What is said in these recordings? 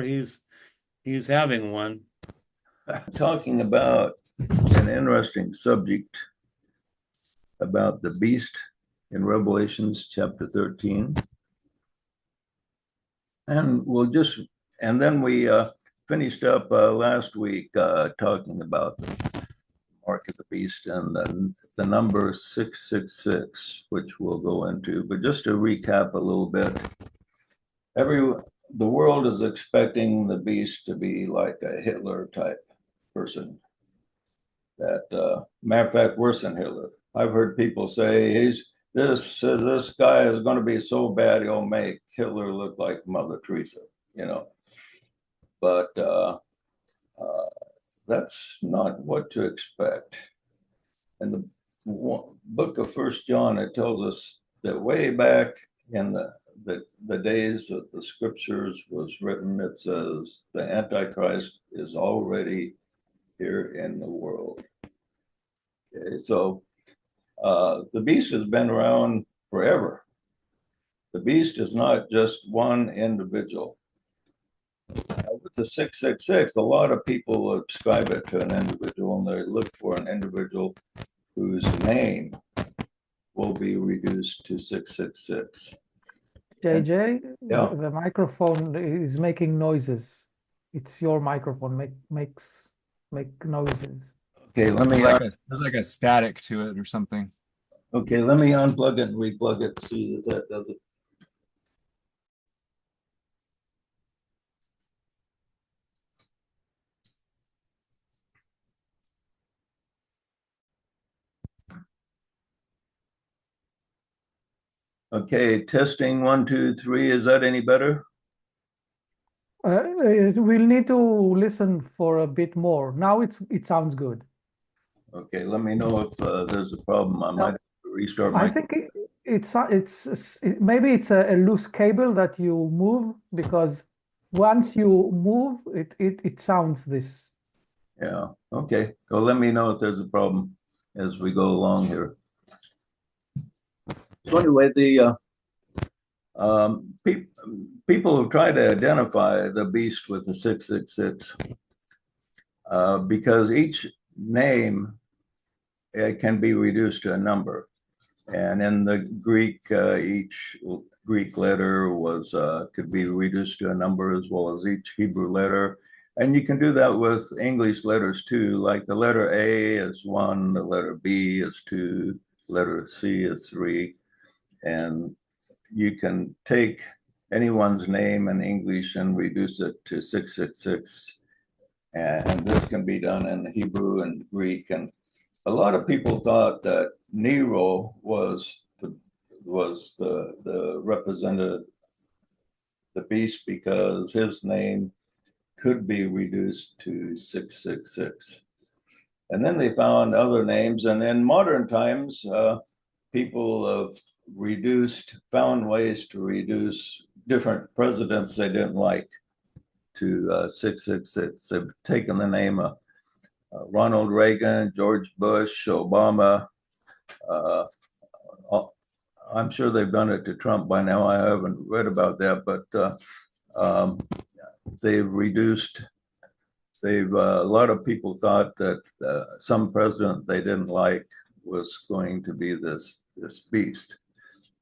He's having one. Talking about an interesting subject about the beast in Revelations chapter 13. And then we finished up last week talking about the mark of the beast and then the number 666, which we'll go into. But just to recap a little bit, every the world is expecting the beast to be like a Hitler type person. Matter of fact, worse than Hitler. I've heard people say this guy is going to be so bad he'll make Hitler look like Mother Teresa, you know. But uh, that's not what to expect. In the book of First John, it tells us that way back in the days that the scriptures was written, it says the Antichrist is already here in the world. Okay, so the beast has been around forever. The beast is not just one individual. With the 666, a lot of people ascribe it to an individual and they look for an individual whose name will be reduced to 666. And JJ, yeah, the microphone is making noises. It's your microphone make noises. okay, There's like a static to it or something. let me unplug it and replug it, see that that does it. Okay, testing 1, 2, 3. Is that any better? We'll need to listen for a bit more. Now it sounds good. Okay, let me know if there's a problem. I might Now, have to restart I my. think maybe it's a loose cable that you move because once you move it sounds this. Yeah, okay. So let me know if there's a problem as we go along here. So anyway, the pe people have tried to identify the beast with the 666 because each name can be reduced to a number. And in the Greek, each Greek letter was could be reduced to a number as well as each Hebrew letter. And you can do that with English letters too, like the letter A is 1, the letter B is 2, letter C is 3. And you can take anyone's name in English and reduce it to 666. And this can be done in Hebrew and Greek. And a lot of people thought that Nero was the represented the beast because his name could be reduced to 666. And then they found other names. And in modern times, people have found ways to reduce different presidents they didn't like to 666. They've taken the name of Ronald Reagan, George Bush, Obama. Uh, I'm sure they've done it to Trump by now. I haven't read about that, but um, they've reduced. A lot of people thought that some president they didn't like was going to be this beast,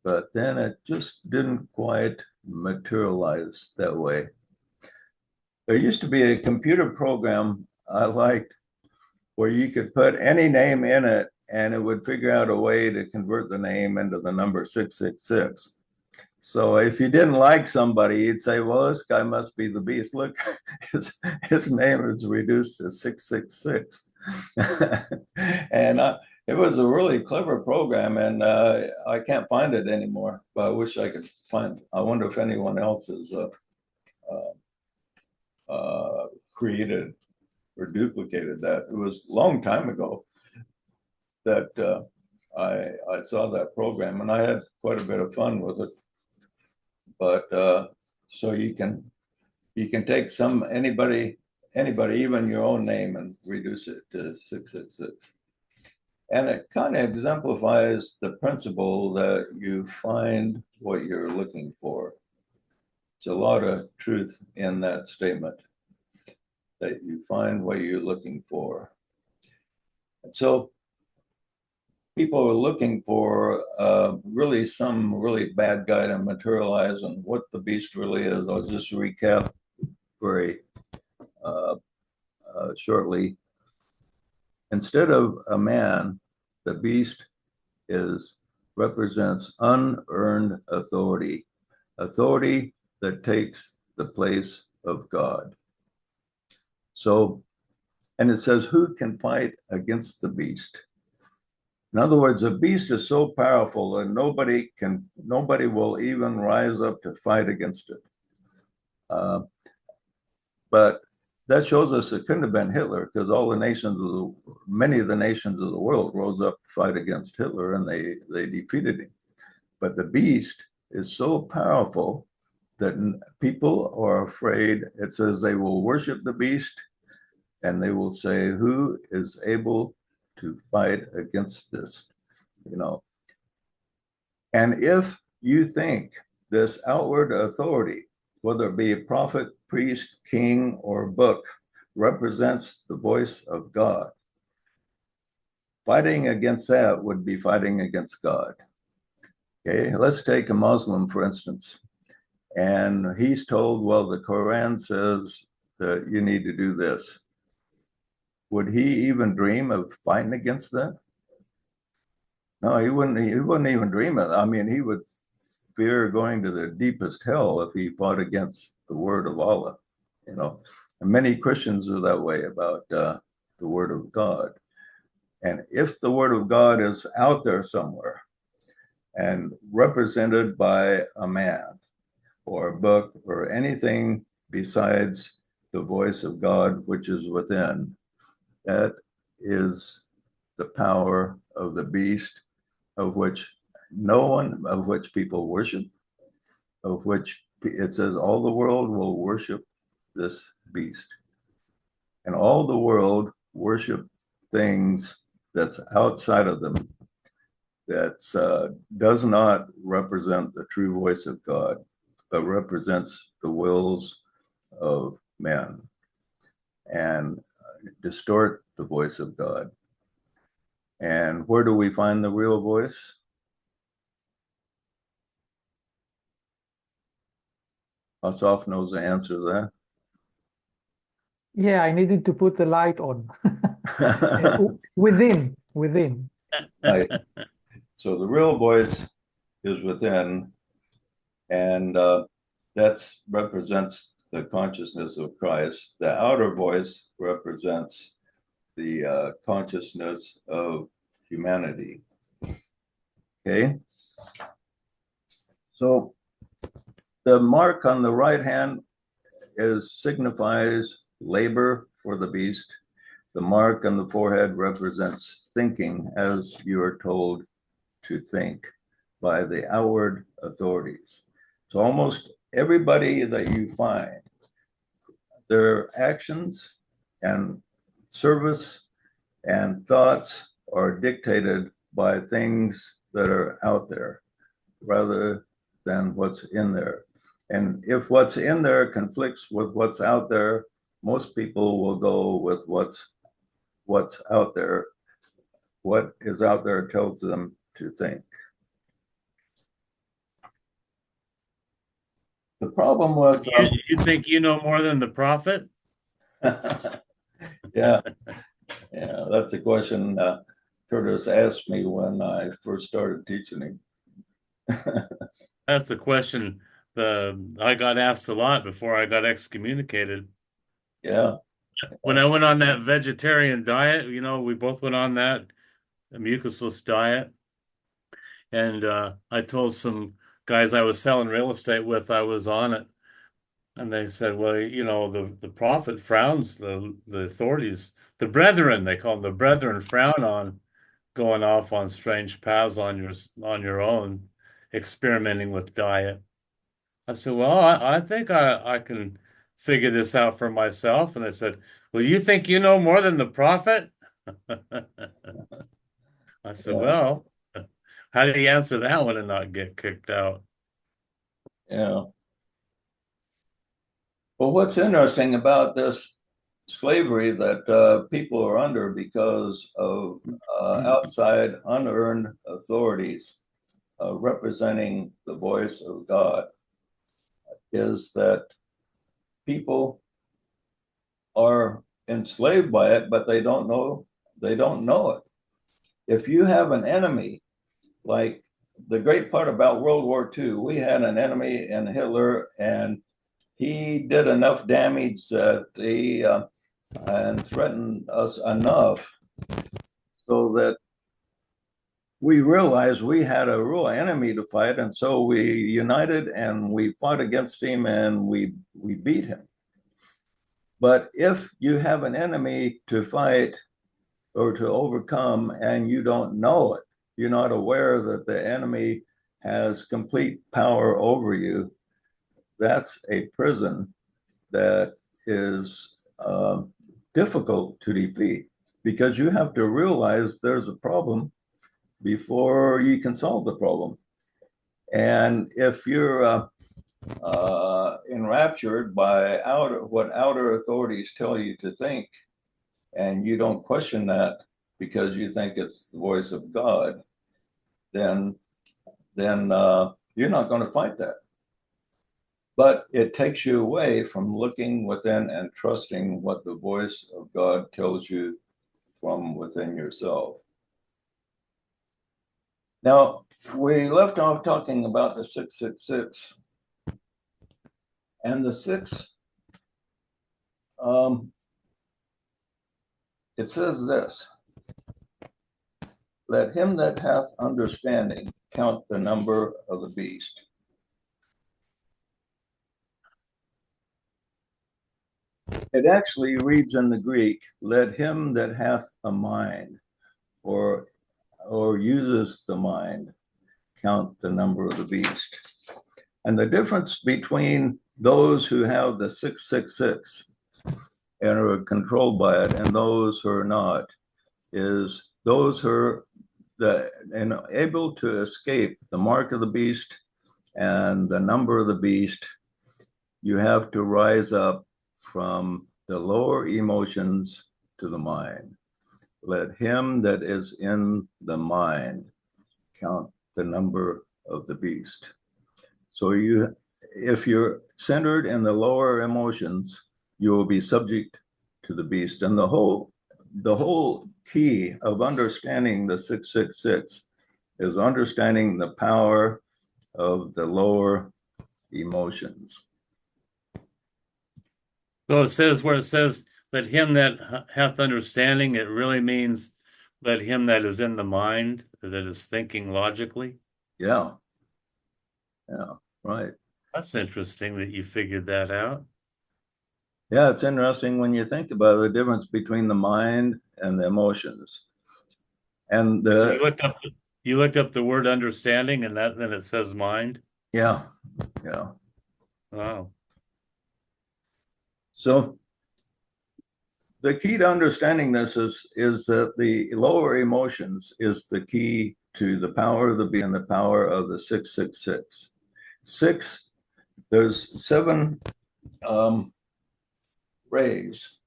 but then it just didn't quite materialize that way. There used to be a computer program I liked where you could put any name in it and it would figure out a way to convert the name into the number 666. So if you didn't like somebody, you'd say, well, this guy must be the beast. Look, his name is reduced to 666. And it was a really clever program, and I can't find it anymore, but I wish I could find. I wonder if anyone else has created or duplicated that. It was a long time ago that I saw that program, and I had quite a bit of fun with it. But so you can take anybody, even your own name, and reduce it to 666. And it kind of exemplifies the principle that you find what you're looking for. There's a lot of truth in that statement, that you find what you're looking for. And so people are looking for really some really bad guy to materialize, and what the beast really is. I'll just recap very uh, shortly. Instead of a man, the beast represents unearned authority, authority that takes the place of God. So, and it says, who can fight against the beast? In other words, a beast is so powerful that nobody will even rise up to fight against it. But that shows us it couldn't have been Hitler, because many of the nations of the world rose up to fight against Hitler, and they defeated him. But the beast is so powerful that people are afraid. It says they will worship the beast, and they will say, who is able to fight against this? And if you think this outward authority, whether it be a prophet, priest, king, or book, represents the voice of God, fighting against that would be fighting against God. Okay, let's take a Muslim, for instance, and he's told, well, the Quran says that you need to do this. Would he even dream of fighting against that? No, he wouldn't even dream of it. I mean, he would fear going to the deepest hell if he fought against the word of Allah. And many Christians are that way about the word of God. And if the word of God is out there somewhere and represented by a man or a book or anything besides the voice of God, which is within, that is the power of the beast, of which people worship, of which it says all the world will worship this beast. And all the world worship things that's outside of them, that does not represent the true voice of God, but represents the wills of men and distort the voice of God. And where do we find the real voice? Asaf knows the answer to Yeah, I needed to put the light on. Within. Right. So the real voice is within, and that represents the consciousness of Christ. The outer voice represents the consciousness of humanity. Okay. So the mark on the right hand signifies labor for the beast. The mark on the forehead represents thinking as you are told to think by the outward authorities. So almost everybody that you find, their actions and service and thoughts are dictated by things that are out there rather than what's in there. And if what's in there conflicts with what's out there, most people will go with what's out there. What is out there tells them to think. The problem with You think you know more than the prophet? yeah, that's a question Curtis asked me when I first started teaching him. That's the question I got asked a lot before I got excommunicated. Yeah. When I went on that vegetarian diet, we both went on that mucusless diet. And I told some guys I was selling real estate with I was on it. And they said, well, the prophet frowns, the authorities, the brethren, they call them the brethren, frown on going off on strange paths on your own, experimenting with diet. I said, well, I think I can figure this out for myself. And they said, well, you think you know more than the prophet? I said, Yeah. well, how do you answer that one and not get kicked out? Yeah. Well, what's interesting about this slavery that people are under because of outside unearned authorities representing the voice of God is that people are enslaved by it, but they don't know it. If you have an enemy, like the great part about World War II, we had an enemy in Hitler, and he did enough damage that he and threatened us enough so that we realized we had a real enemy to fight, and so we united and we fought against him and we beat him. But if you have an enemy to fight or to overcome and you don't know it, you're not aware that the enemy has complete power over you, that's a prison that is difficult to defeat because you have to realize there's a problem before you can solve the problem. And if you're enraptured by what outer authorities tell you to think, and you don't question that because you think it's the voice of God, then you're not going to fight that. But it takes you away from looking within and trusting what the voice of God tells you from within yourself. Now, we left off talking about the 666. And the 6, it says this: let him that hath understanding count the number of the beast. It actually reads in the Greek, let him that hath a mind, or uses the mind, count the number of the beast. And the difference between those who have the 666 and are controlled by it and those who are not is those who are able to escape the mark of the beast and the number of the beast. You have to rise up from the lower emotions to the mind. Let him that is in the mind count the number of the beast. So if you're centered in the lower emotions, you will be subject to the beast. And the whole key of understanding the 666 is understanding the power of the lower emotions. So it says where it says, let him that hath understanding, it really means let him that is in the mind, that is thinking logically. Yeah, right. That's interesting that you figured that out. Yeah, it's interesting when you think about the difference between the mind and the emotions. And You looked up the word understanding, and then it says mind. yeah. Wow. So the key to understanding this is that the lower emotions is the key to the power of the being and the power of the 666. There's 7 rays,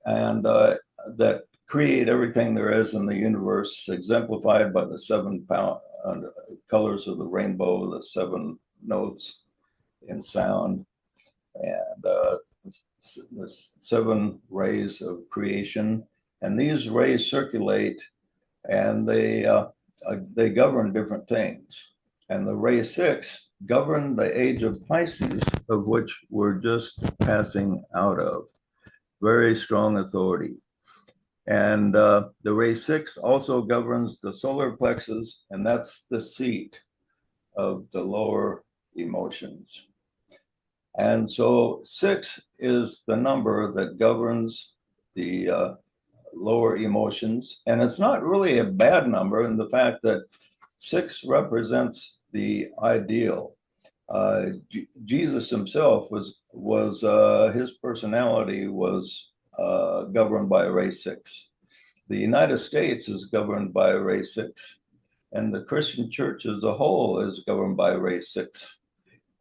and that create everything there is in the universe, exemplified by the 7 colors of the rainbow, the 7 notes in sound, and the 7 rays of creation. And these rays circulate, and they govern different things. And the ray 6 govern the age of Pisces, of which we're just passing out of. Very strong authority. And the ray 6 also governs the solar plexus, and that's the seat of the lower emotions. And so 6 is the number that governs the lower emotions. And it's not really a bad number in the fact that 6 represents the ideal. Jesus himself was his personality was governed by ray 6. The United States is governed by ray 6, and the Christian church as a whole is governed by ray 6.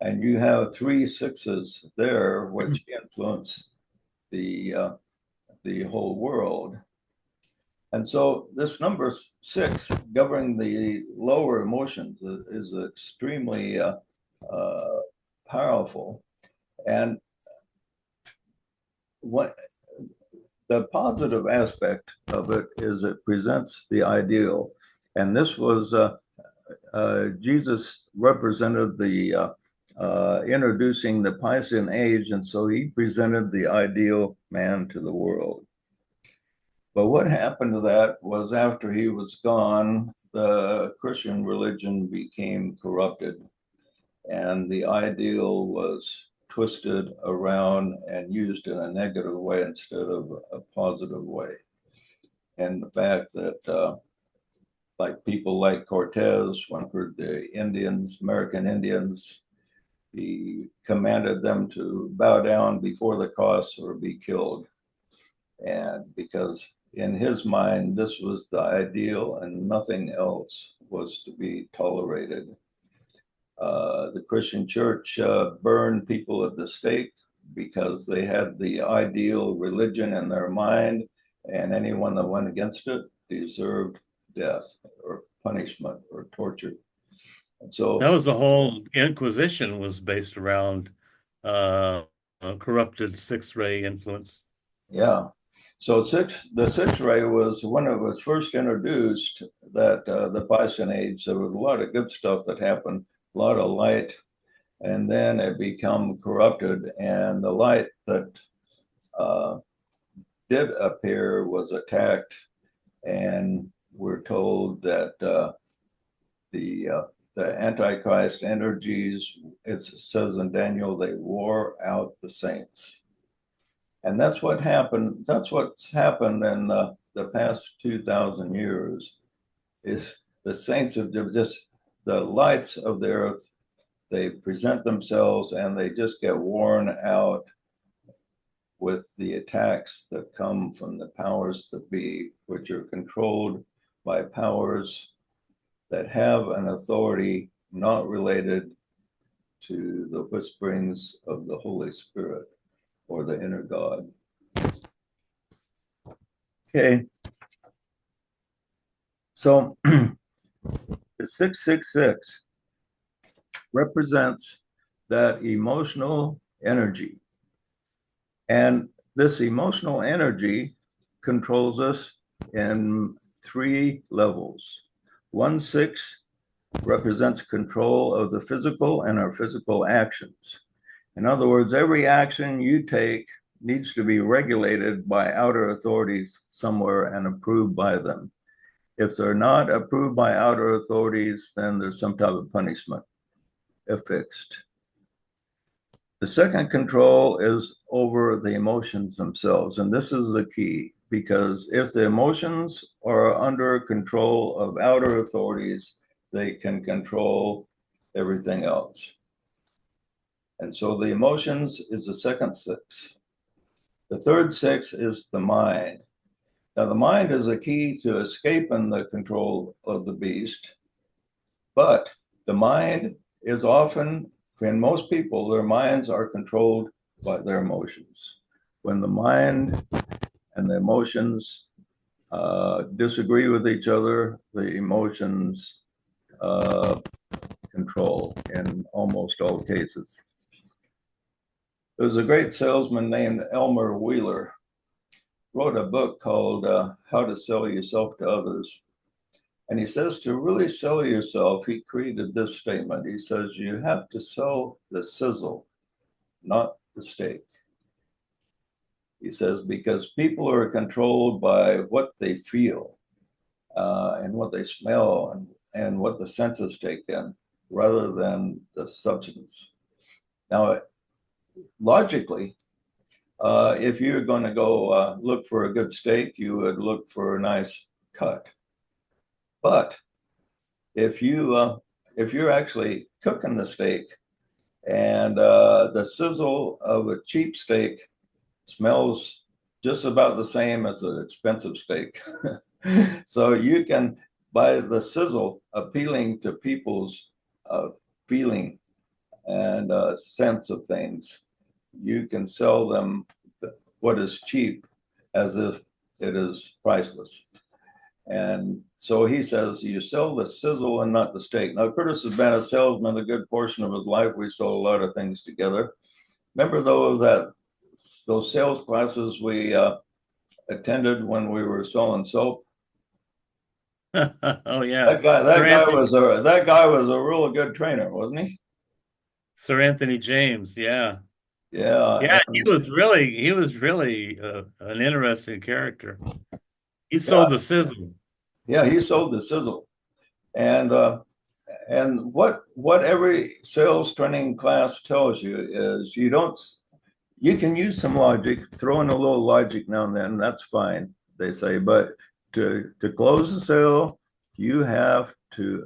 and you have 3 sixes there, which influence the whole world. And so this number 6, governing the lower emotions, is extremely powerful. And what the positive aspect of it is it presents the ideal. And this was Jesus represented the introducing the Piscean age, and so he presented the ideal man to the world. But what happened to that was after he was gone, the Christian religion became corrupted, and the ideal was twisted around and used in a negative way instead of a positive way. And the fact that like people like Cortez conquered the Indians, American Indians, he commanded them to bow down before the cross or be killed. And because in his mind, this was the ideal and nothing else was to be tolerated. The Christian church burned people at the stake because they had the ideal religion in their mind, and anyone that went against it deserved death or punishment or torture. And so That was the whole Inquisition was based around a corrupted sixth ray influence. yeah. So the sixth ray was when it was first introduced, that the Bison Age, there was a lot of good stuff that happened, a lot of light, and then it became corrupted, and the light that did appear was attacked, and we're told that the Antichrist energies, it says in Daniel, they wore out the saints. And that's what happened. That's what's happened in the past 2,000 years is the saints have just, the lights of the earth, they present themselves and they just get worn out with the attacks that come from the powers that be, which are controlled by powers that have an authority not related to the whisperings of the Holy Spirit or the inner God. Okay. So the 666 represents that emotional energy. And this emotional energy controls us in 3 levels. 1/6 represents control of the physical and our physical actions. In other words, every action you take needs to be regulated by outer authorities somewhere and approved by them. If they're not approved by outer authorities, then there's some type of punishment affixed. The second control is over the emotions themselves. And this is the key, because if the emotions are under control of outer authorities, they can control everything else. And so the emotions is the second 6. The third 6 is the mind. Now, the mind is a key to escaping the control of the beast, but the mind is often, in most people, their minds are controlled by their emotions. When the mind and the emotions disagree with each other, the emotions control in almost all cases. There was a great salesman named Elmer Wheeler, wrote a book called How to Sell Yourself to Others. And he says to really sell yourself, he created this statement. He says, you have to sell the sizzle, not the steak. He says, because people are controlled by what they feel and what they smell and what the senses take in, rather than the substance. Now, logically, if you're going to go look for a good steak, you would look for a nice cut. But if you're actually cooking the steak and the sizzle of a cheap steak smells just about the same as an expensive steak. So you can, by the sizzle, appealing to people's feeling and sense of things, you can sell them what is cheap as if it is priceless. And so he says, you sell the sizzle and not the steak. Now, Curtis has been a salesman a good portion of his life. We sold a lot of things together. Remember those sales classes we attended when we were selling soap? Oh yeah. That guy was a real good trainer, wasn't he? Sir Anthony James. Yeah. Yeah. Yeah, he was really an interesting character. He Yeah. sold the sizzle. Yeah, he sold the sizzle. And what every sales training class tells you is you can use some logic, throw in a little logic now and then, that's fine, they say, but to close the sale, you have to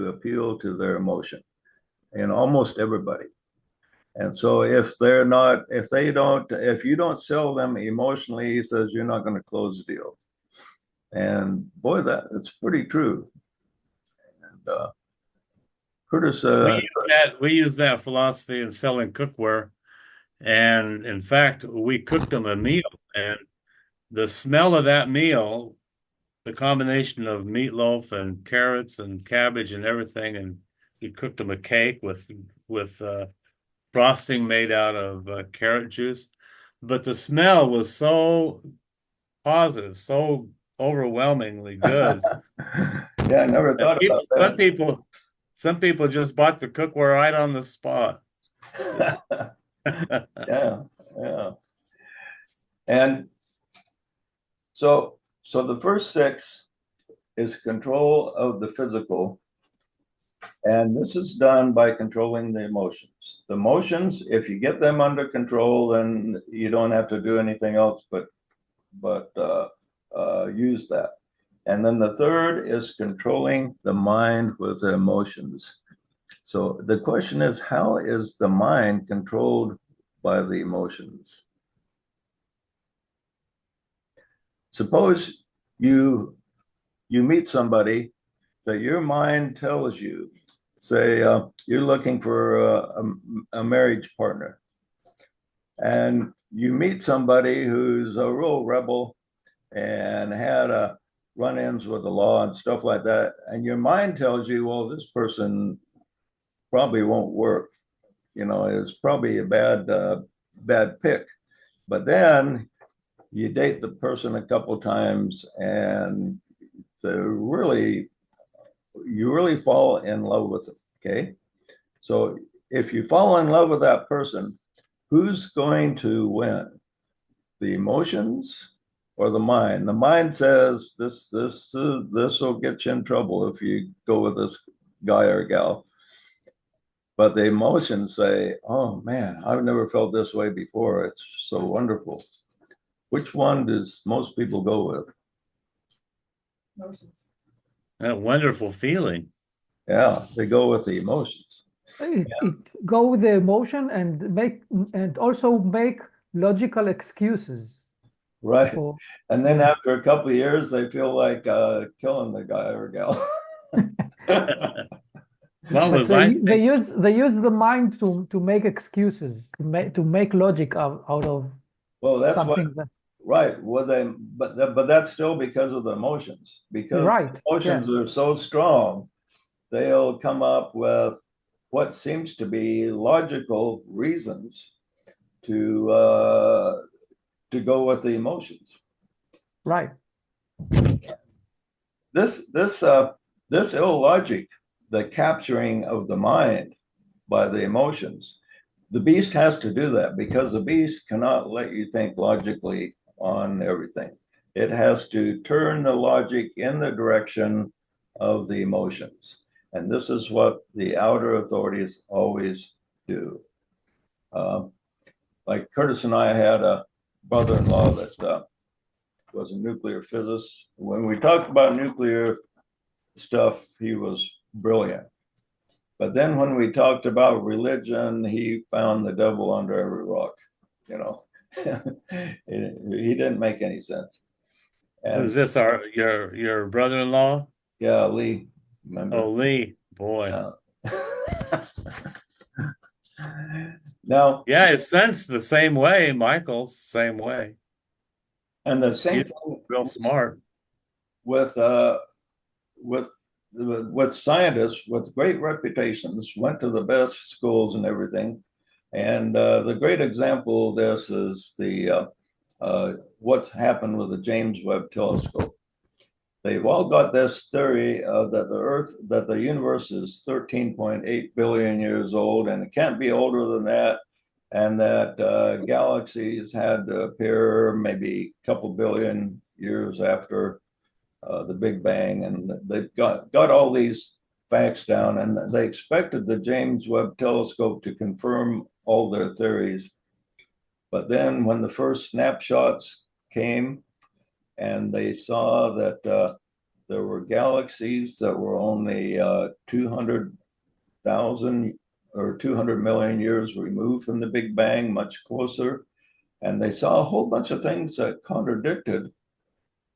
appeal to their emotion, and almost everybody. And so if you don't sell them emotionally, he says you're not going to close the deal. And boy, it's pretty true. And Curtis, We use that philosophy in selling cookware. And in fact, we cooked them a meal, and the smell of that meal, the combination of meatloaf and carrots and cabbage and everything, and we cooked them a cake with frosting made out of carrot juice. But the smell was so positive, so overwhelmingly good. yeah, I never And thought about some people just bought the cookware right on the spot. that. Yeah, yeah. And so the first six is control of the physical. And this is done by controlling the emotions. The emotions, if you get them under control, then you don't have to do anything else but use that. And then the third is controlling the mind with the emotions. So the question is, how is the mind controlled by the emotions? Suppose you meet somebody that your mind tells you, say you're looking for a marriage partner, and you meet somebody who's a real rebel and had run-ins with the law and stuff like that, and your mind tells you, well, this person probably won't work, is probably a bad pick. But then you date the person a couple times, and you really fall in love with them. Okay, so if you fall in love with that person, who's going to win, the emotions or the mind? The mind says this will get you in trouble if you go with this guy or gal, but the emotions say, oh man, I've never felt this way before, it's so wonderful. Which one does most people go with? Emotions. That wonderful feeling. Yeah, they go with the emotions. It go with the emotion and also make logical excuses. Right. For, And then yeah. after a couple of years, they feel like killing the guy or gal. What But was I they thinking? use the mind to make excuses, to make logic out of Well, that's what, something that right. Well, but that's still because of the emotions. you're Because right. Yeah, emotions are so strong, they'll come up with what seems to be logical reasons to go with the emotions. right. This illogic, the capturing of the mind by the emotions, the beast has to do that because the beast cannot let you think logically on everything. It has to turn the logic in the direction of the emotions. And this is what the outer authorities always do. Like Curtis and I had a brother-in-law that was a nuclear physicist. When we talked about nuclear stuff, he was brilliant. But then when we talked about religion, he found the devil under every rock, you know. He didn't make any sense. Is And this your brother-in-law? yeah, Lee, remember? Oh, Lee, boy. Yeah. Now, Yeah, it sensed the same way, Michael, same way. and the same He's thing real smart. with with with scientists with great reputations, went to the best schools and everything. And the great example of this is what's happened with the James Webb Telescope. They've all got this theory that the universe is 13.8 billion years old, and it can't be older than that, and that galaxies had to appear maybe a couple billion years after the Big Bang, and they've got all these facts down, and they expected the James Webb Telescope to confirm all their theories. But then when the first snapshots came and they saw that there were galaxies that were only 200,000 or 200 million years removed from the Big Bang, much closer, and they saw a whole bunch of things that contradicted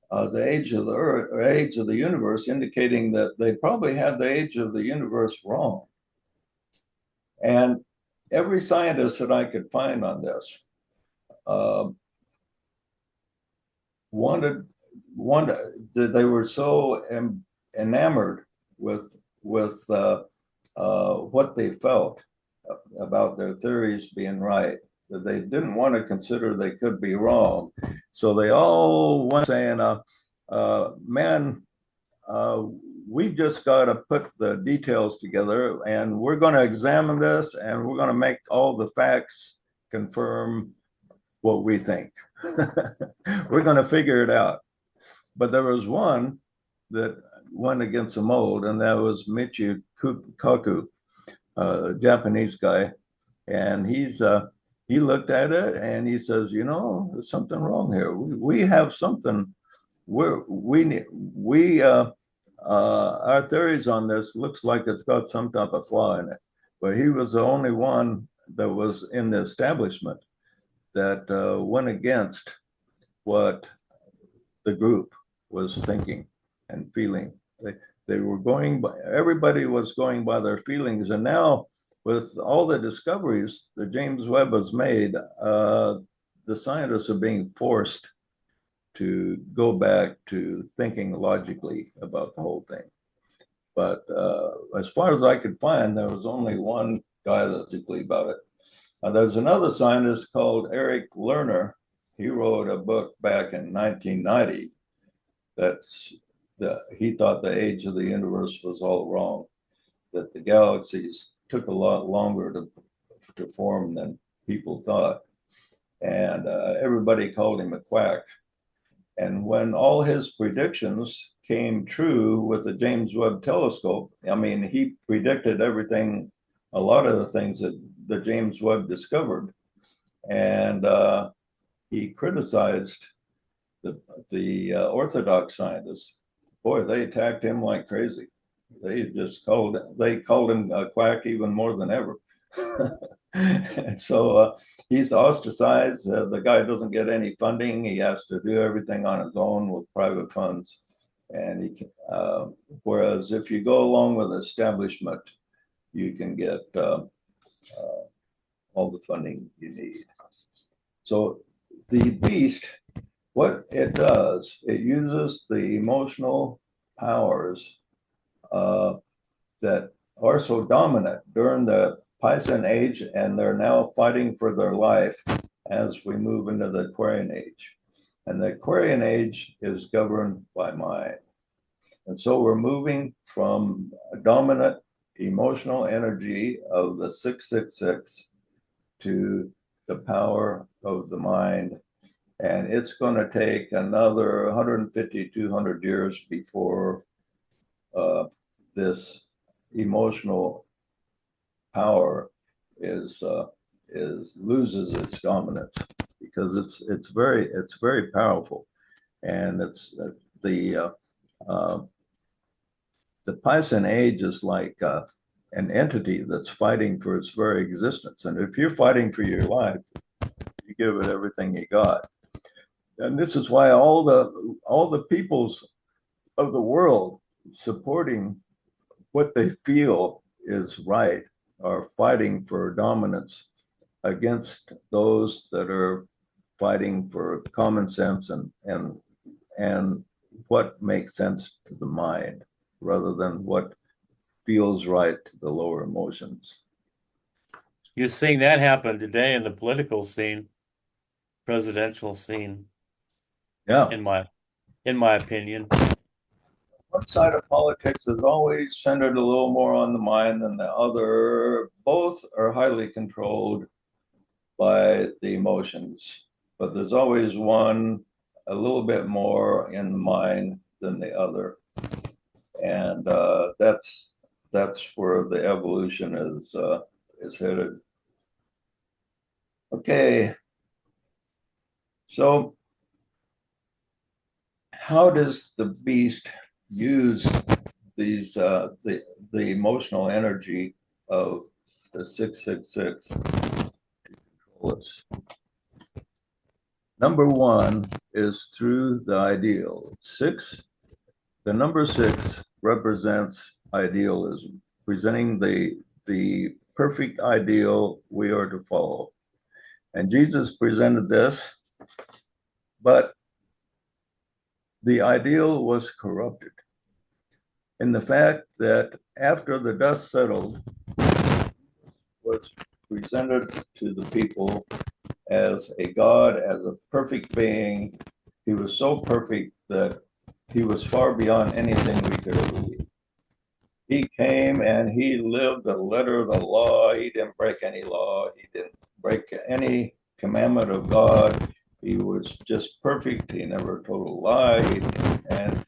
the age of the Earth or age of the universe, indicating that they probably had the age of the universe wrong. And every scientist that I could find on this uh, wanted they were so enamored with what they felt about their theories being right that they didn't want to consider they could be wrong. So they all went saying, man, uh, we've just got to put the details together and we're going to examine this and we're going to make all the facts confirm what we think. We're going to figure it out. But there was one that went against the mold, and that was Michio Kaku, a Japanese guy. And he looked at it and he says, you know, there's something wrong here. We have something. We our theories on this looks like it's got some type of flaw in it. But he was the only one that was in the establishment that went against what the group was thinking and feeling. They were going by, everybody was going by their feelings. And now, with all the discoveries that James Webb has made, the scientists are being forced to go back to thinking logically about the whole thing. But as far as I could find, there was only one guy logically about it. There's another scientist called Eric Lerner. He wrote a book back in 1990 he thought the age of the universe was all wrong, that the galaxies took a lot longer to form than people thought. And everybody called him a quack. And when all his predictions came true with the James Webb Telescope, I mean, he predicted everything, a lot of the things that the James Webb discovered. And he criticized the Orthodox scientists. Boy, they attacked him like crazy. They called him a quack even more than ever. And so he's ostracized. The guy doesn't get any funding. He has to do everything on his own with private funds. And whereas if you go along with establishment, you can get all the funding you need. So the beast, what it does, it uses the emotional powers that are so dominant during the Piscean age, and they're now fighting for their life as we move into the Aquarian age. And the Aquarian age is governed by mind. And so we're moving from a dominant emotional energy of the 666 to the power of the mind. And it's going to take another 150, 200 years before this emotional power is loses its dominance, because it's very powerful, and it's the Piscean age is like an entity that's fighting for its very existence. And if you're fighting for your life, you give it everything you got. And this is why all the peoples of the world supporting what they feel is right are fighting for dominance against those that are fighting for common sense and what makes sense to the mind rather than what feels right to the lower emotions. You're seeing that happen today in the political scene, presidential scene, Yeah. in my opinion. One side of politics is always centered a little more on the mind than the other. Both are highly controlled by the emotions, but there's always one a little bit more in the mind than the other, and that's where the evolution is headed. Okay, so how does the beast use these the emotional energy of the 666 to control us? Number one is through the ideal. The number 6 represents idealism, presenting the perfect ideal we are to follow. And Jesus presented this, but the ideal was corrupted in the fact that after the dust settled, was presented to the people as a God, as a perfect being. He was so perfect that he was far beyond anything we could ever be. He came and he lived the letter of the law. He didn't break any law. He didn't break any commandment of God. He was just perfect. He never told a lie, and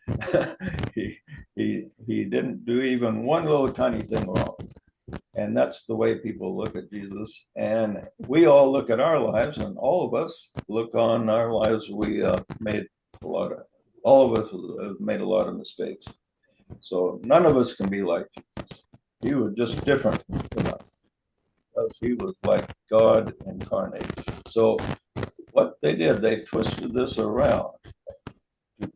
he didn't do even one little tiny thing wrong. And that's the way people look at Jesus. And we all look at our lives, and all of us look on our lives. We made a lot of, all of us have made a lot of mistakes. So none of us can be like Jesus. He was just different from us because he was like God incarnate. So what they did, they twisted this around.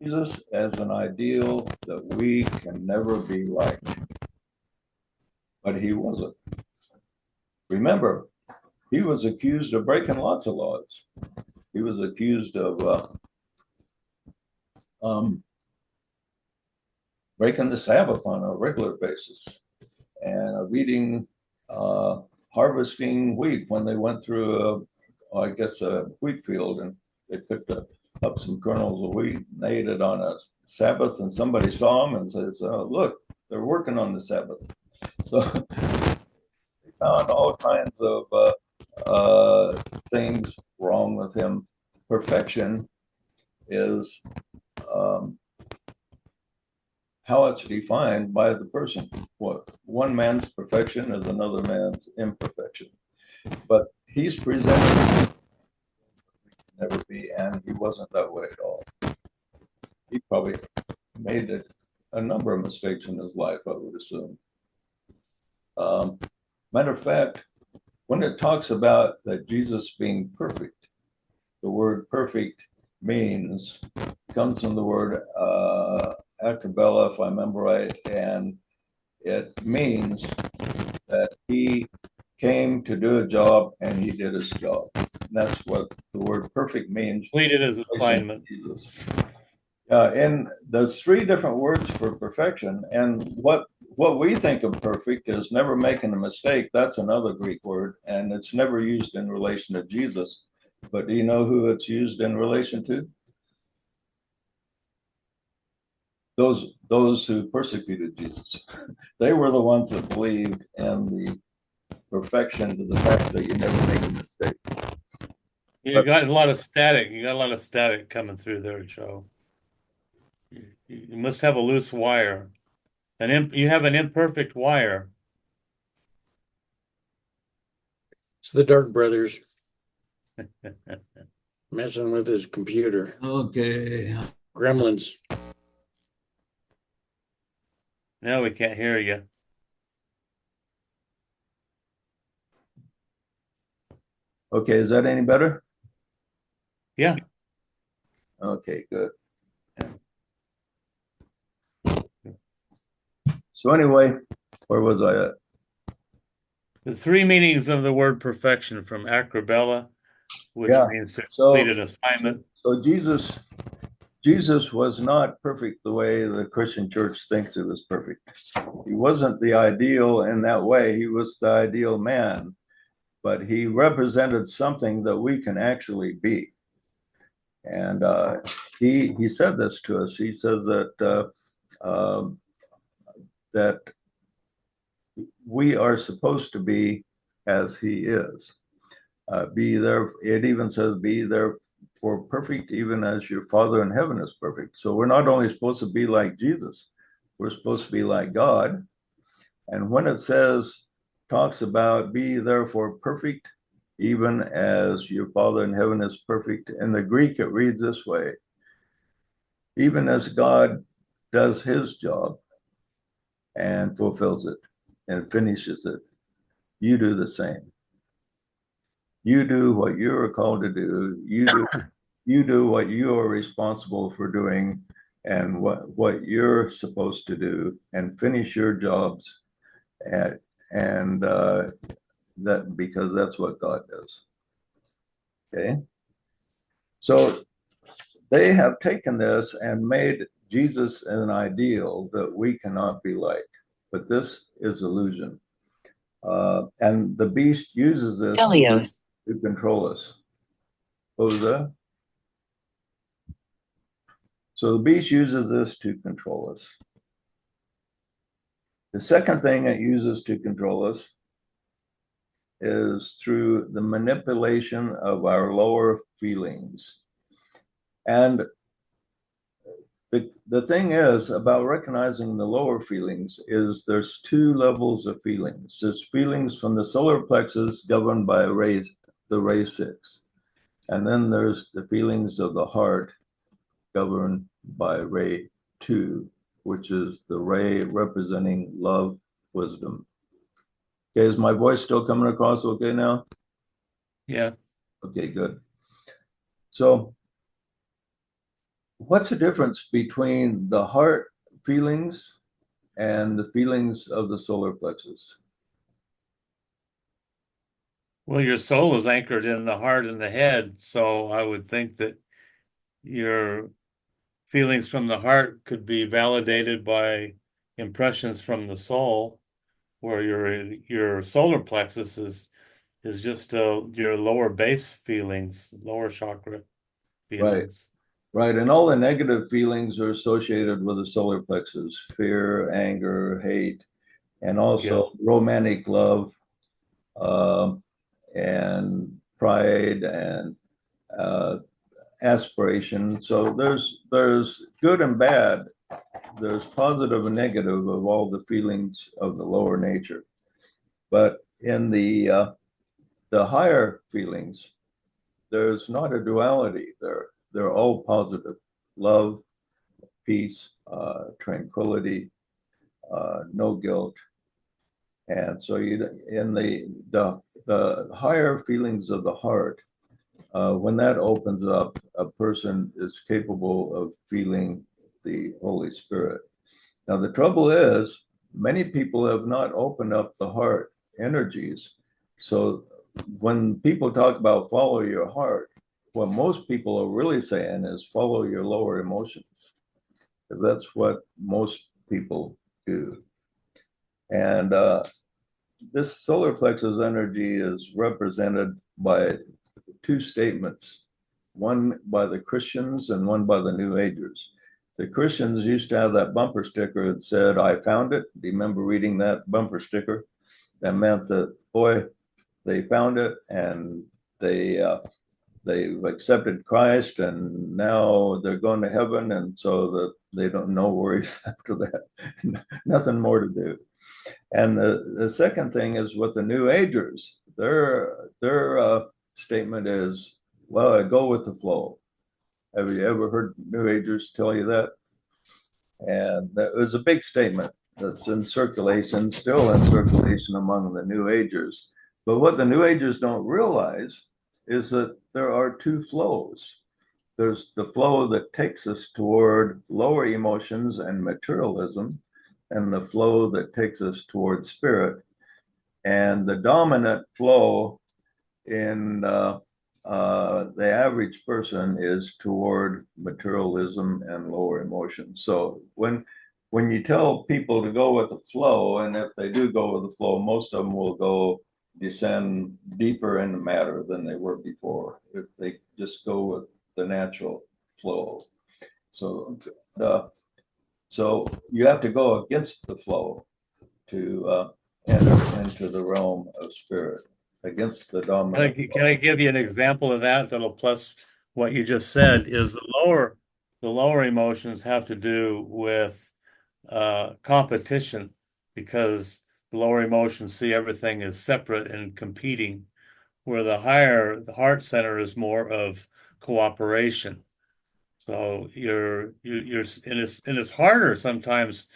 Jesus as an ideal that we can never be like, but he wasn't. Remember, he was accused of breaking lots of laws. He was accused of breaking the Sabbath on a regular basis and of eating, harvesting wheat when they went through, I guess, a wheat field and they picked up some kernels of wheat and ate it on a Sabbath, and somebody saw them and says, look, they're working on the Sabbath. So they found all kinds of things wrong with him. Perfection is how it's defined by the person. What one man's perfection is another man's imperfection. But he's presented never be, and he wasn't that way at all. He probably made a number of mistakes in his life, I would assume. Matter of fact, when it talks about that Jesus being perfect, the word perfect comes from the word actabella, if I remember right, and it means that he came to do a job and he did his job. And that's what the word perfect means. Completed his assignment. Jesus. And there's 3 different words for perfection, and what we think of perfect is never making a mistake. That's another Greek word, and it's never used in relation to Jesus. But do you know who it's used in relation to? Those who persecuted Jesus. They were the ones that believed in the perfection to the fact that you never make a mistake. You got a lot of static. You got a lot of static coming through there, Joe. You must have a loose wire. You have an imperfect wire. It's the Dark Brothers messing with his computer. Okay. Gremlins. Now we can't hear you. Okay, is that any better? Yeah. Okay, good. So anyway, where was I at? The three meanings of the word perfection from acrobella, which Yeah. means to complete So, an assignment. so Jesus was not perfect the way the Christian church thinks he was perfect. He wasn't the ideal in that way. He was the ideal man, but he represented something that we can actually be. And he said this to us. He says that we are supposed to be as he is. Be there. It even says, "Be there for perfect, even as your Father in heaven is perfect." So we're not only supposed to be like Jesus, we're supposed to be like God. And when it says, talks about be therefore perfect, even as your Father in heaven is perfect, in the Greek it reads this way: even as God does his job and fulfills it and finishes it, you do the same. You do what you are called to do. You do what you are responsible for doing and what you're supposed to do, and finish your jobs and that, because that's what God does. Okay. So they have taken this and made Jesus an ideal that we cannot be like, but this is illusion. And the beast uses this to control us. What was that? So the beast uses this to control us. The second thing it uses to control us is through the manipulation of our lower feelings. And the thing is about recognizing the lower feelings is there's two levels of feelings. There's feelings from the solar plexus governed by the ray 6. And then there's the feelings of the heart governed by ray 2, which is the ray representing love, wisdom. Okay, is my voice still coming across okay now? Yeah. Okay, good. So what's the difference between the heart feelings and the feelings of the solar plexus? Well, your soul is anchored in the heart and the head, so I would think that your feelings from the heart could be validated by impressions from the soul, where your solar plexus is just your lower base feelings, lower chakra Right, feelings. right. And all the negative feelings are associated with the solar plexus: fear, anger, hate, and Yeah. also romantic love, uh, and pride and uh, aspiration. So there's good and bad. There's positive and negative of all the feelings of the lower nature. But in the higher feelings, there's not a duality. They're all positive: love, peace, tranquility, no guilt. And so you in the higher feelings of the heart, when that opens up, a person is capable of feeling the Holy Spirit. Now the trouble is, many people have not opened up the heart energies. So when people talk about follow your heart, what most people are really saying is follow your lower emotions. That's what most people do. And this solar plexus energy is represented by two statements, one by the Christians and one by the New Agers. The Christians used to have that bumper sticker that said, "I found it." Do you remember reading that bumper sticker? That meant that, boy, they found it and they've accepted Christ and now they're going to heaven, and so that they don't no worries after that. Nothing more to do. And the second thing is with the New Agers, their statement is, well, I go with the flow. Have you ever heard New Agers tell you that? And that was a big statement that's in circulation, still in circulation among the New Agers. But what the New Agers don't realize is that there are two flows. There's the flow that takes us toward lower emotions and materialism, and the flow that takes us toward spirit. And the dominant flow in the average person is toward materialism and lower emotions. So when you tell people to go with the flow, and if they do go with the flow, most of them will go descend deeper into matter than they were before if they just go with the natural flow. So so you have to go against the flow to enter into the realm of spirit, against the dominant Can I give you an example of that that'll plus what you just said is the lower emotions have to do with competition because the lower emotions see everything as separate and competing, where the heart center is more of cooperation. So and it's harder sometimes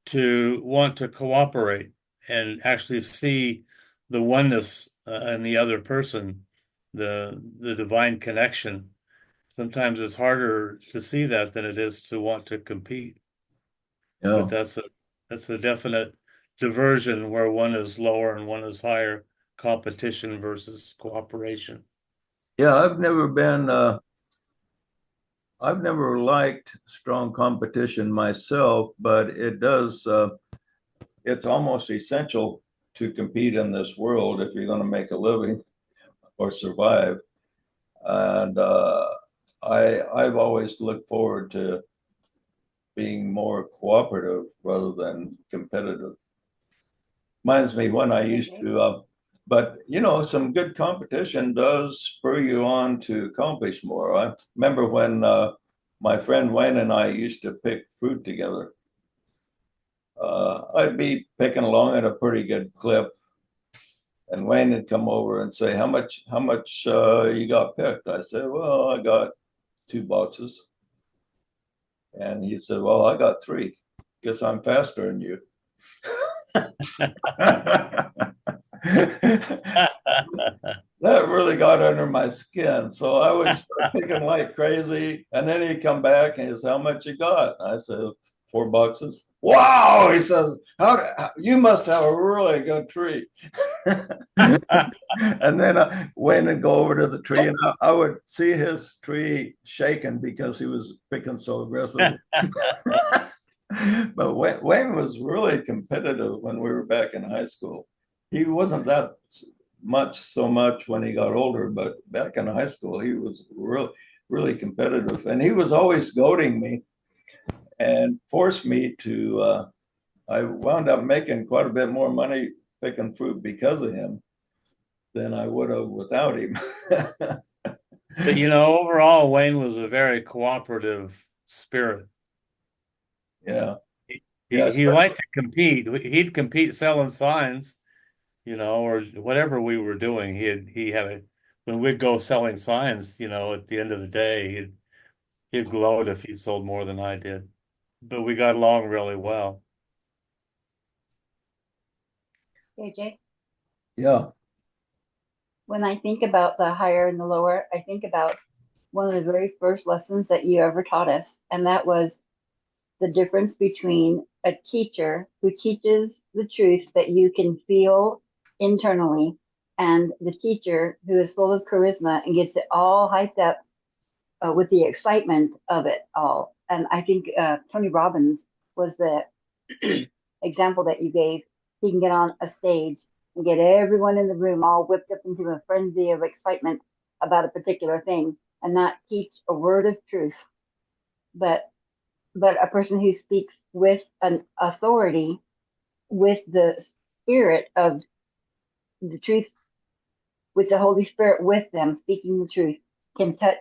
to want to cooperate and actually see the oneness in the other person, the divine connection. Sometimes it's harder to see that than it is to want to compete. But yeah. that's a definite diversion where one is lower and one is higher, competition versus cooperation. Yeah, I've never liked strong competition myself, but it's almost essential to compete in this world if you're going to make a living or survive. And I've always looked forward to being more cooperative rather than competitive. Reminds me when I used to, but some good competition does spur you on to accomplish more. I remember when my friend Wayne and I used to pick fruit together. I'd be picking along at a pretty good clip, and Wayne would come over and say, how much you got picked?" I said, "Well, I got 2 boxes." And he said, "Well, I got 3. Guess I'm faster than you." That really got under my skin. So I would start picking like crazy. And then he'd come back and he says, "How much you got?" I said, 4 boxes. "Wow." He says, you must have a really good tree." And then I went and go over to the tree, and I would see his tree shaking because he was picking so aggressively. But Wayne was really competitive when we were back in high school. He wasn't that so much when he got older, but back in high school, he was really competitive. And he was always goading me and forced me to, I wound up making quite a bit more money picking fruit because of him than I would have without him. But overall, Wayne was a very cooperative spirit. Yeah. He, Yeah. he liked to compete. He'd compete selling signs, or whatever we were doing. When we'd go selling signs, at the end of the day, he'd gloat if he sold more than I did. But we got along really well. AJ, Yeah. when I think about the higher and the lower, I think about one of the very first lessons that you ever taught us, and that was the difference between a teacher who teaches the truth that you can feel internally and the teacher who is full of charisma and gets it all hyped up with the excitement of it all. And I think Tony Robbins was the example that you gave. He can get on a stage and get everyone in the room all whipped up into a frenzy of excitement about a particular thing and not teach a word of truth, but a person who speaks with an authority, with the spirit of the truth, with the Holy Spirit with them, speaking the truth, can touch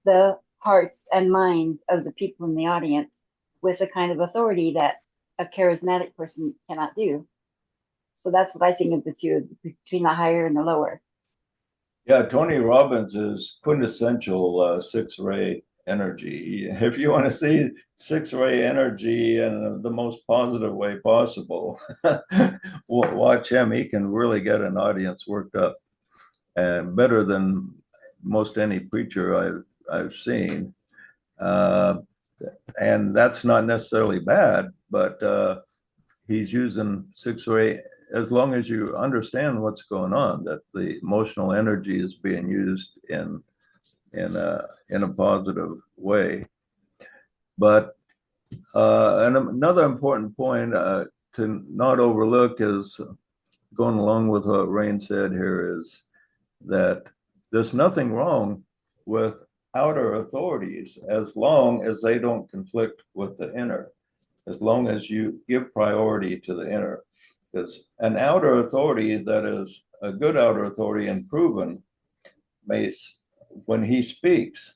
the hearts and minds of the people in the audience with a kind of authority that a charismatic person cannot do. So that's what I think of the two, between the higher and the lower. Yeah, Tony Robbins is quintessential six-ray energy. If you want to see six-ray energy in the most positive way possible, watch him. He can really get an audience worked up, and better than most any preacher I've seen. And that's not necessarily bad, but he's using six-ray as long as you understand what's going on, that the emotional energy is being used in a positive way. But and another important point to not overlook is, going along with what Rain said here, is that there's nothing wrong with outer authorities as long as they don't conflict with the inner, as long as you give priority to the inner. Because an outer authority that is a good outer authority and proven, may, when he speaks,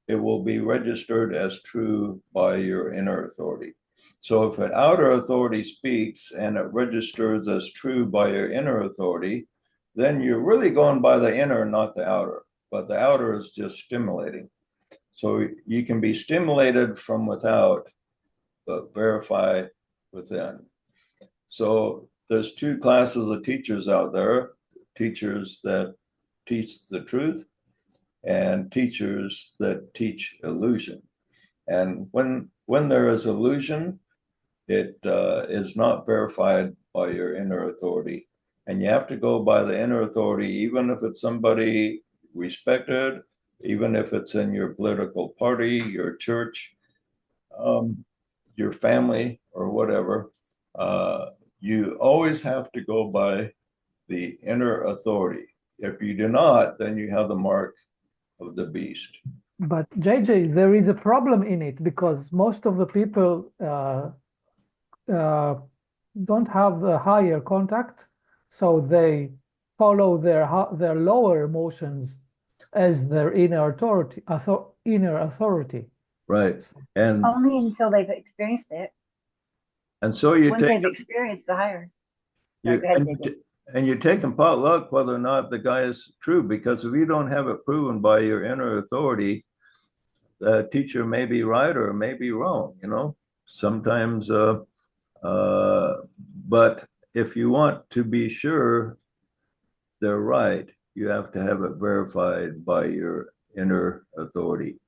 it will be registered as true by your inner authority. So if an outer authority speaks and it registers as true by your inner authority, then you're really going by the inner, not the outer. But the outer is just stimulating. So you can be stimulated from without, but verify within. So there's two classes of teachers out there: teachers that teach the truth and teachers that teach illusion. And when there is illusion, it is not verified by your inner authority. And you have to go by the inner authority, even if it's somebody respected, even if it's in your political party, your church, your family, or whatever. You always have to go by the inner authority. If you do not, then you have the mark of the beast. But JJ, there is a problem in it because most of the people don't have a higher contact, so they follow their lower emotions as their inner authority. Right. And Only until they've experienced it. so you Once take they've experienced the higher. you, Go ahead, and, JJ. and you're taking pot luck whether or not the guy is true, because if you don't have it proven by your inner authority, the teacher may be right or may be wrong, sometimes. But if you want to be sure they're right, you have to have it verified by your inner authority.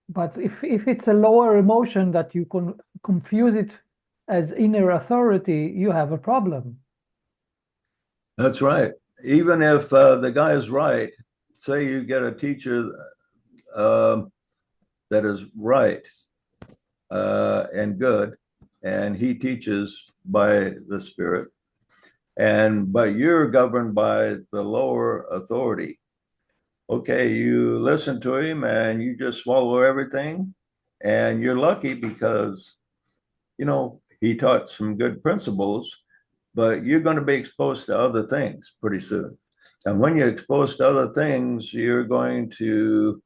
But if it's a lower emotion that you can confuse it as inner authority, you have a problem. That's right. Even if the guy is right, say you get a teacher that is right and good, and he teaches by the Spirit, but you're governed by the lower authority. Okay, you listen to him and you just swallow everything, and you're lucky because he taught some good principles, but you're going to be exposed to other things pretty soon. And when you're exposed to other things, you're going to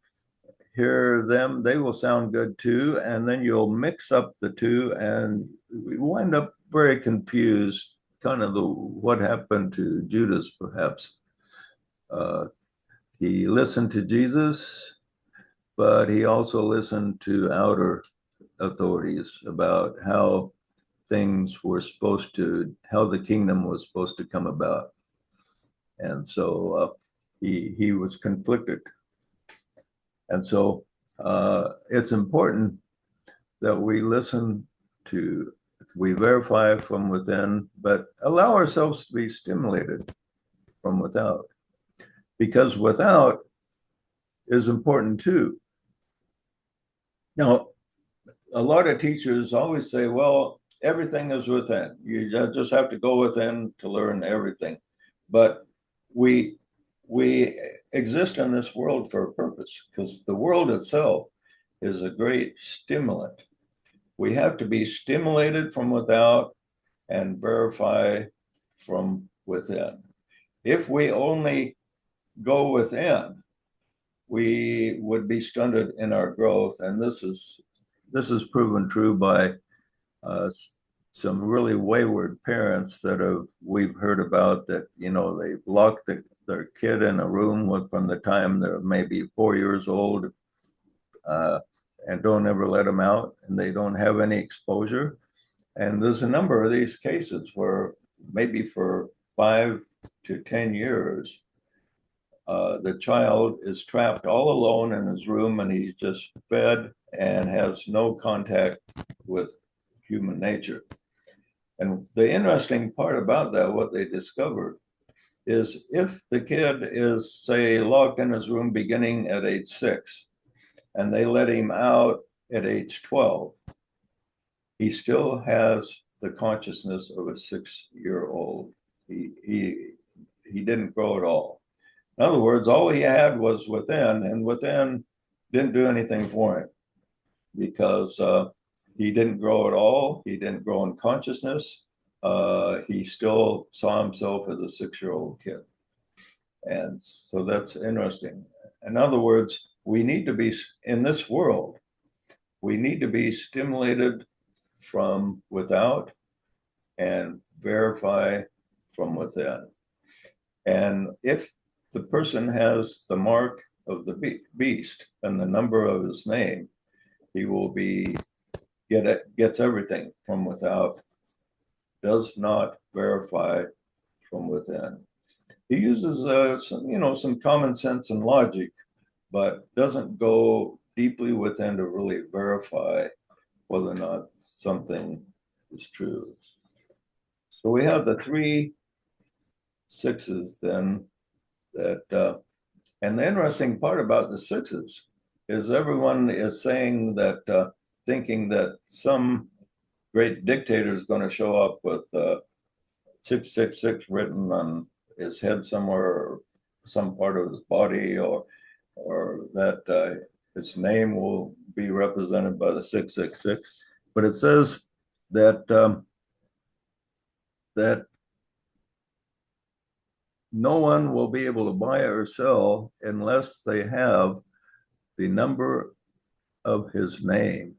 hear them. They will sound good too. And then you'll mix up the two and we wind up very confused, kind of what happened to Judas, perhaps. He listened to Jesus, but he also listened to outer authorities about how things were how the kingdom was supposed to come about. And so he was conflicted. And so it's important that we we verify from within, but allow ourselves to be stimulated from without. Because without is important too. Now, a lot of teachers always say, well, everything is within. You just have to go within to learn everything. But we exist in this world for a purpose, because the world itself is a great stimulant. We have to be stimulated from without and verify from within. If we only go within, we would be stunted in our growth. And this is proven true by some really wayward parents that we've heard about, that they lock their kid in a room from the time they're maybe 4 years old and don't ever let them out, and they don't have any exposure. And there's a number of these cases where maybe for 5 to 10 years the child is trapped all alone in his room, and he's just fed and has no contact with human nature. And the interesting part about that, what they discovered, is if the kid is, say, locked in his room beginning at age 6, and they let him out at age 12, he still has the consciousness of a 6-year-old. He didn't grow at all. In other words, all he had was within, and within didn't do anything for him because he didn't grow at all. He didn't grow in consciousness. He still saw himself as a 6-year-old kid. And so that's interesting. In other words, we need to be, in this world, we need to be stimulated from without and verify from within. And if the person has the mark of the beast and the number of his name, he will gets everything from without, does not verify from within. He uses some common sense and logic, but doesn't go deeply within to really verify whether or not something is true. So we have the 3 6s then that, and the interesting part about the 6s is everyone is saying that, thinking that some great dictator is going to show up with 666 written on his head somewhere, or some part of his body, or that his name will be represented by the 666. But it says that that no one will be able to buy or sell unless they have the number of his name.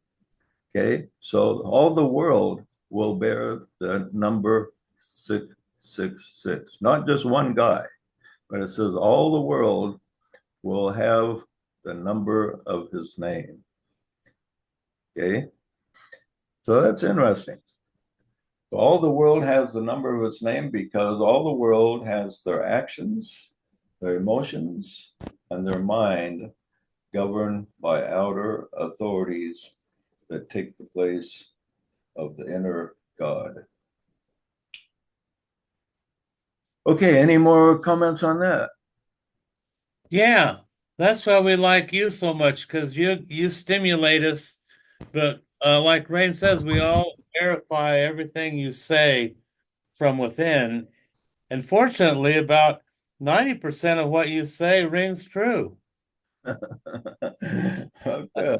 Okay, so all the world will bear the number 666, not just one guy, but it says all the world will have the number of his name. Okay, so that's interesting. All the world has the number of its name because all the world has their actions, their emotions, and their mind governed by outer authorities that take the place of the inner God. Okay, any more comments on that? Yeah, that's why we like you so much, because you stimulate us. But like Rain says, we all verify everything you say from within. And fortunately, about 90% of what you say rings true. Okay.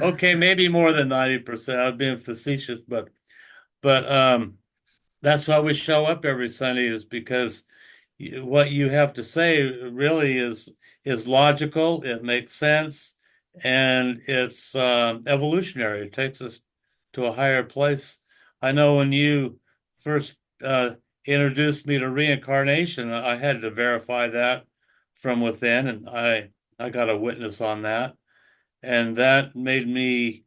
Okay, maybe more than 90%. I'm being facetious, but that's why we show up every Sunday, is because what you have to say really is logical, it makes sense, and it's evolutionary. It takes us to a higher place. I know when you first introduced me to reincarnation, I had to verify that from within, and I got a witness on that, and that made me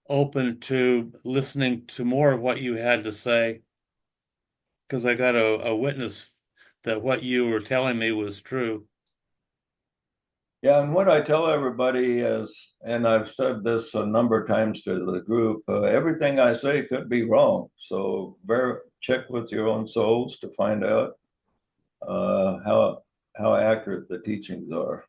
open to listening to more of what you had to say, because I got a witness that what you were telling me was true. Yeah, and what I tell everybody is, and I've said this a number of times to the group, everything I say could be wrong. So check with your own souls to find out how accurate the teachings are.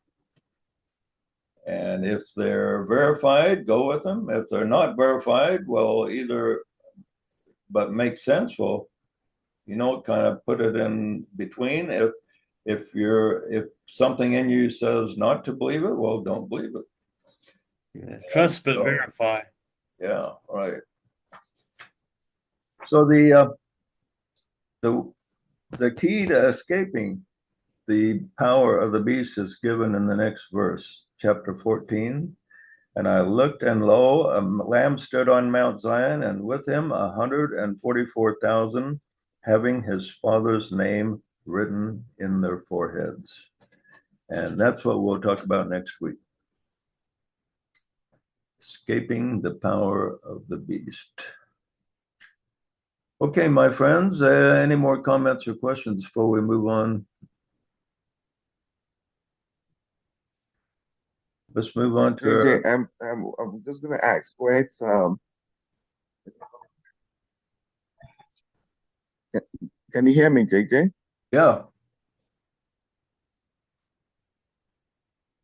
And if they're verified, go with them. If they're not verified, well, either, but make sense. Well, kind of put it in between. If something in you says not to believe it, well, don't believe it. Yeah. Trust but verify. Yeah, right. So the key to escaping the power of the beast is given in the next verse, chapter 14. And I looked, and lo, a lamb stood on Mount Zion, and with him 144,000, having his father's name written in their foreheads. And that's what we'll talk about next week. Escaping the power of the beast. Okay, my friends, any more comments or questions before we move on? Let's move on to JJ, I'm just gonna ask, right? Can you hear me, JJ? Yeah,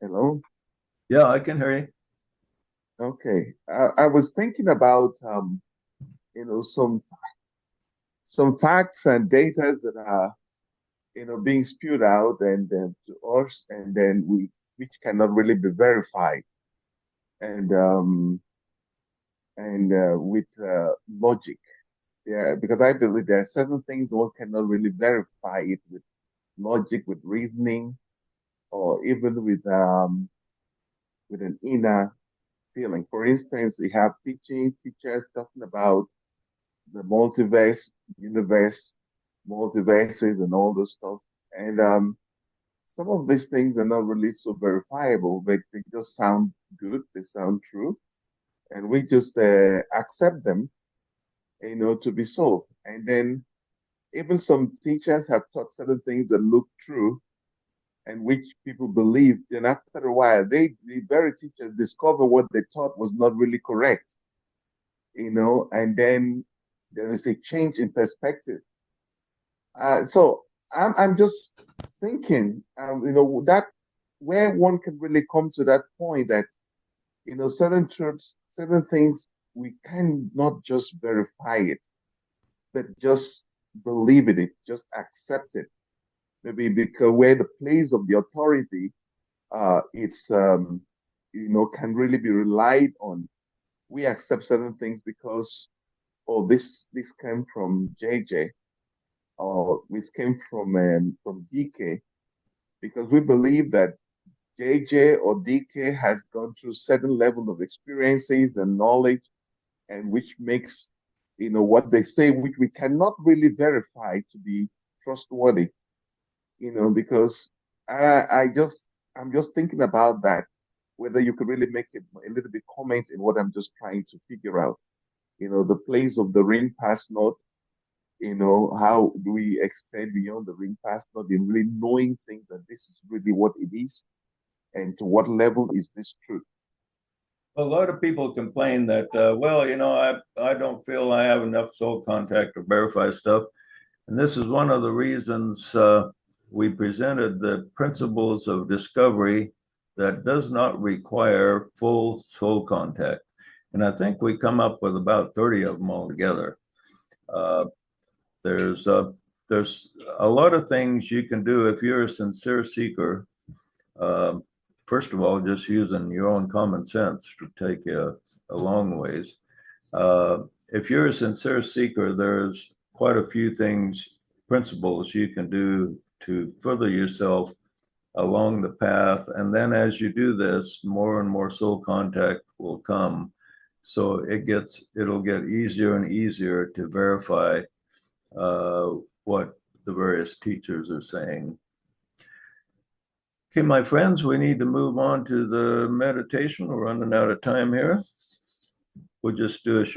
Hello? yeah, I can hear you. Okay. I was thinking about some facts and data that are being spewed out and then to us, and then we which cannot really be verified, and with logic. Yeah, because I believe there are certain things one cannot really verify it with logic, with reasoning, or even with an inner feeling. For instance, we have teachers talking about the multiverse, universe, multiverses, and all this stuff. And some of these things are not really so verifiable, but they just sound good, they sound true, and we just accept them, to be so. And then even some teachers have taught certain things that look true and which people believe. Then after a while, the very teachers discover what they taught was not really correct, and then there is a change in perspective. So I'm just thinking, that where one can really come to that point that, certain truths, certain things, we cannot just verify it, but just believe it, just accept it. Maybe because where the place of the authority, it's, can really be relied on. We accept certain things because, oh, this came from JJ, or this came from DK, because we believe that JJ or DK has gone through certain level of experiences and knowledge, and which makes what they say, which we cannot really verify to be trustworthy. Because I'm just thinking about that, whether you could really make a little bit comment in what I'm just trying to figure out. The place of the ring pass note. How do we extend beyond the ring pass note in really knowing things that this is really what it is, and to what level is this truth? A lot of people complain that, well, I don't feel I have enough soul contact to verify stuff. And this is one of the reasons we presented the principles of discovery that does not require full soul contact. And I think we come up with about 30 of them altogether. Uh, there's a lot of things you can do if you're a sincere seeker. First of all, just using your own common sense to take you a long ways. If you're a sincere seeker, there's quite a few principles you can do to further yourself along the path. And then as you do this, more and more soul contact will come. So it'll get easier and easier to verify what the various teachers are saying. Okay, my friends, we need to move on to the meditation. We're running out of time here. We'll just do a short